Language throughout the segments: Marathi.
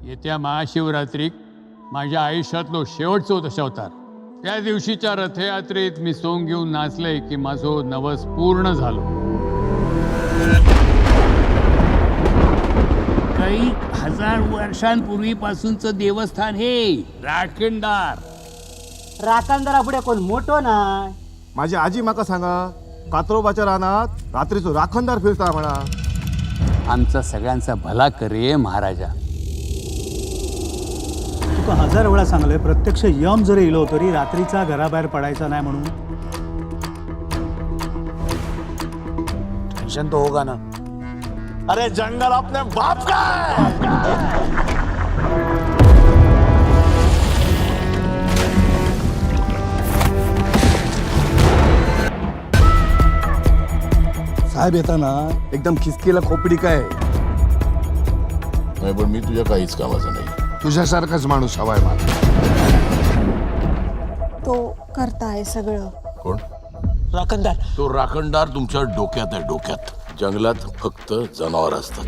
येत्या महाशिवरात्रीक माझ्या आयुष्यातलो शेवटचो दशावतार. त्या दिवशीच्या रथयात्रेत मी सोंग घेऊन नाचले की माझो नवस पूर्ण झालो. काही हजार वर्षांपूर्वीपासूनचं देवस्थान हे राखणदार. राखणदारा पुढे कोण मोठो नाय. माझी आजी माका सांगा, कात्रोबाच्या रानात रात्रीचो राखणदार फिरता म्हणा. आमचा सगळ्यांचा भला करे महाराजा. तुका 1000 वेळा सांगलंय, प्रत्यक्ष यम जरी इलो तरी रात्रीचा घराबाहेर पडायचा नाही म्हणून. टेंशन तो होगा ना. अरे जंगल अपने बाप का साहेब येताना एकदम खिसकीला खोपडी काय. नाही, पण मी तुझ्या काहीच कामाचा नाही. तुझ्यासारखाच माणूस हवाय मला. तो करताय सगळं. कोण? राखणदार. तो राखणदार तुमच्या डोक्यात आहे, डोक्यात. जंगलात फक्त जनावर असतात.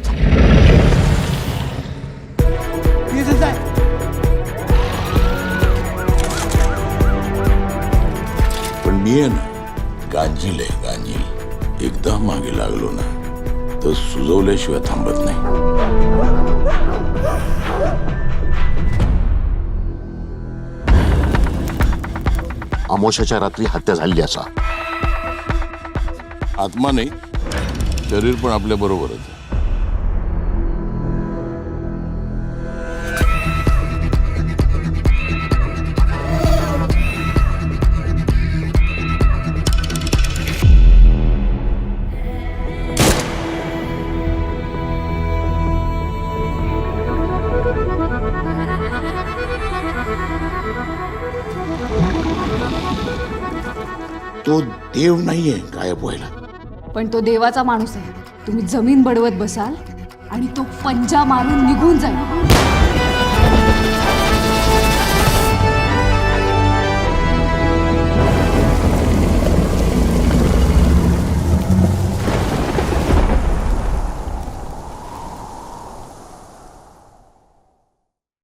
पण मी आहे ना, गांजील आहे, गांजील. एकदा मागे लागलो ना तर सुजवल्याशिवाय थांबत नाही. अमोशाच्या रात्री हत्या झाली असा. आत्मा नाही, शरीर पण आपल्या बरोबरच आहे. तो देव नाहीये गायब व्हायला. पण तो देवाचा माणूस आहे. तुम्ही जमीन बडवत बसाल आणि तो पंजा मारून निघून जाईल.